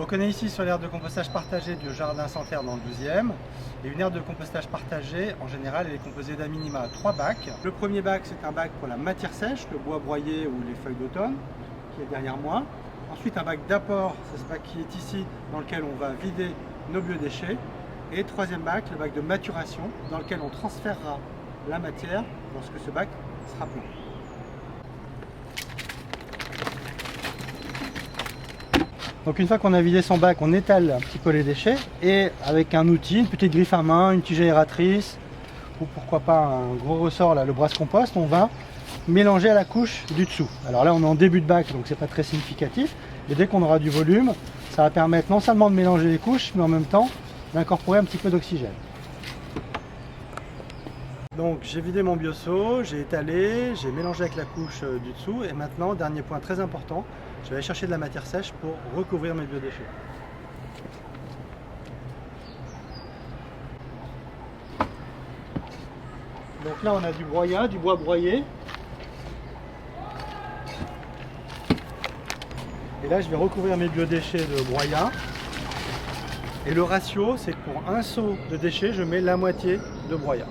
Donc on est ici sur l'aire de compostage partagée du jardin Santerre dans le 12e. Et une aire de compostage partagée, en général, elle est composée d'un minima 3 bacs. Le premier bac, c'est un bac pour la matière sèche, le bois broyé ou les feuilles d'automne, qui est derrière moi. Ensuite, un bac d'apport, c'est ce bac qui est ici, dans lequel on va vider nos biodéchets. Et troisième bac, le bac de maturation, dans lequel on transférera la matière lorsque ce bac sera plein. Donc une fois qu'on a vidé son bac, on étale un petit peu les déchets et avec un outil, une petite griffe à main, une tige aératrice ou pourquoi pas un gros ressort, là, le brasse compost, on va mélanger à la couche du dessous. Alors là on est en début de bac donc c'est pas très significatif et dès qu'on aura du volume, ça va permettre non seulement de mélanger les couches mais en même temps d'incorporer un petit peu d'oxygène. Donc j'ai vidé mon bioseau, j'ai étalé, j'ai mélangé avec la couche du dessous et maintenant, dernier point très important, je vais aller chercher de la matière sèche pour recouvrir mes biodéchets. Donc là on a du broyat, du bois broyé. Et là je vais recouvrir mes biodéchets de broyat. Et le ratio c'est que pour un seau de déchets je mets la moitié de broyat.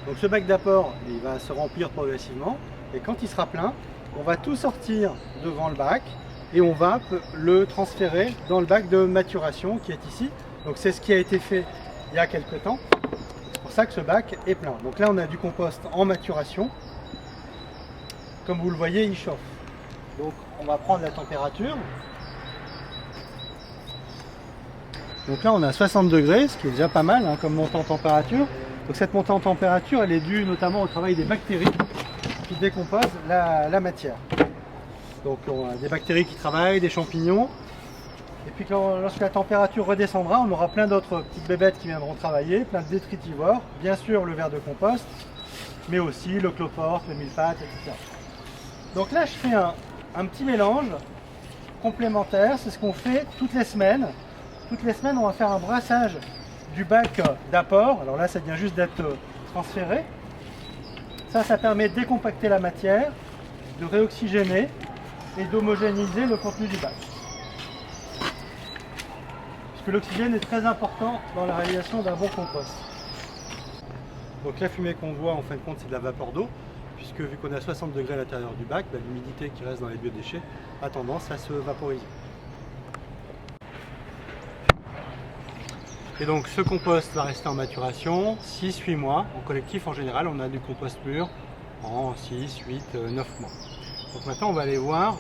Donc ce bac d'apport il va se remplir progressivement et quand il sera plein, on va tout sortir devant le bac et on va le transférer dans le bac de maturation qui est ici. Donc c'est ce qui a été fait il y a quelques temps. C'est pour ça que ce bac est plein. Donc là on a du compost en maturation. Comme vous le voyez, il chauffe. Donc on va prendre la température. Donc là on a 60 degrés, ce qui est déjà pas mal hein, comme montée en température. Donc cette montée en température, elle est due notamment au travail des bactéries qui décomposent la matière. Donc on a des bactéries qui travaillent, des champignons. Et puis lorsque la température redescendra, on aura plein d'autres petites bébêtes qui viendront travailler, plein de détritivores. Bien sûr le ver de compost, mais aussi le cloporte, le mille-pattes, etc. Donc là je fais un petit mélange complémentaire, c'est ce qu'on fait toutes les semaines. Toutes les semaines on va faire un brassage du bac d'apport. Alors là ça vient juste d'être transféré. Ça permet de décompacter la matière, de réoxygéner et d'homogénéiser le contenu du bac. Parce que l'oxygène est très important dans la réalisation d'un bon compost. Donc la fumée qu'on voit en fin de compte c'est de la vapeur d'eau, puisque vu qu'on est à 60 degrés à l'intérieur du bac, l'humidité qui reste dans les biodéchets a tendance à se vaporiser. Et donc ce compost va rester en maturation 6-8 mois. En collectif en général on a du compost mûr en 6, 8, 9 mois. Donc maintenant on va aller voir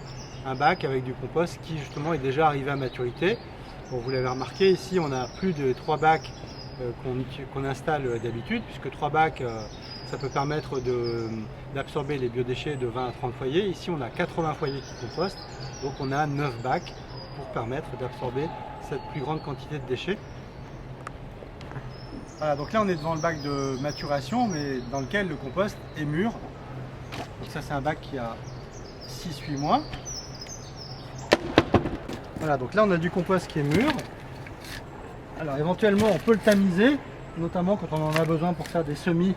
un bac avec du compost qui justement est déjà arrivé à maturité. Bon, vous l'avez remarqué ici on a plus de 3 bacs qu'on installe d'habitude, puisque 3 bacs ça peut permettre d'absorber les biodéchets de 20 à 30 foyers. Ici on a 80 foyers qui compostent, donc on a 9 bacs pour permettre d'absorber cette plus grande quantité de déchets. Voilà, donc là on est devant le bac de maturation, mais dans lequel le compost est mûr. Donc ça c'est un bac qui a 6-8 mois. Voilà, donc là on a du compost qui est mûr. Alors éventuellement on peut le tamiser, notamment quand on en a besoin pour faire des semis.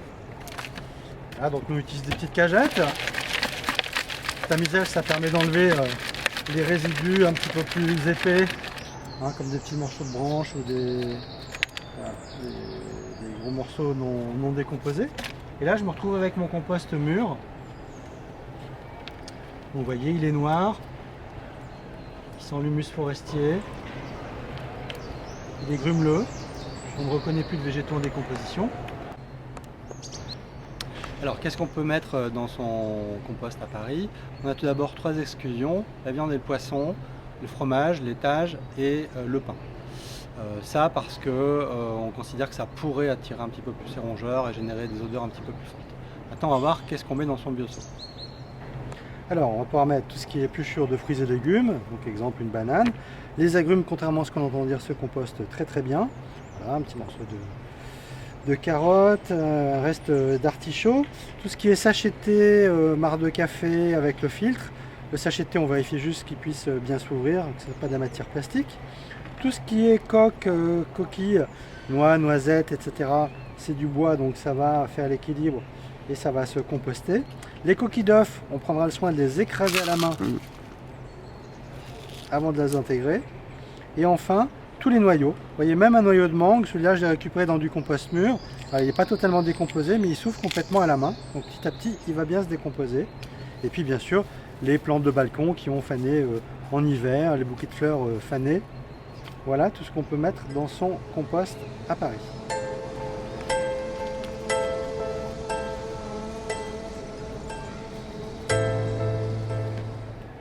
Voilà, donc nous utilisons des petites cagettes. Le tamisage ça permet d'enlever les résidus un petit peu plus épais, hein, comme des petits morceaux de branches ou des gros morceaux non décomposés. Et là je me retrouve avec mon compost mûr. Vous voyez il est noir, il sent l'humus forestier, il est grumeleux, on ne reconnaît plus de végétaux en décomposition. Alors qu'est-ce qu'on peut mettre dans son compost à Paris? On a tout d'abord 3 exclusions, la viande et le poisson, le fromage, laitage et le pain. Ça parce que on considère que ça pourrait attirer un petit peu plus les rongeurs et générer des odeurs un petit peu plus fortes. Maintenant on va voir qu'est-ce qu'on met dans son bioseau. Alors on va pouvoir mettre tout ce qui est épluchure de fruits et légumes, donc exemple une banane. Les agrumes, contrairement à ce qu'on entend dire, se compostent très très bien. Voilà, un petit morceau de carottes, un reste d'artichaut. Tout ce qui est sachetté, marc de café avec le filtre. Le sachetté on vérifie juste qu'il puisse bien s'ouvrir, que ce n'est pas de la matière plastique. Tout ce qui est coque, coquilles, noix, noisettes, etc. c'est du bois, donc ça va faire l'équilibre et ça va se composter. Les coquilles d'œufs, on prendra le soin de les écraser à la main avant de les intégrer. Et enfin, tous les noyaux. Vous voyez, même un noyau de mangue, celui-là je l'ai récupéré dans du compost mûr. Alors, il n'est pas totalement décomposé, mais il s'ouvre complètement à la main. Donc petit à petit, il va bien se décomposer. Et puis bien sûr, les plantes de balcon qui ont fané en hiver, les bouquets de fleurs fanés. Voilà tout ce qu'on peut mettre dans son compost à Paris.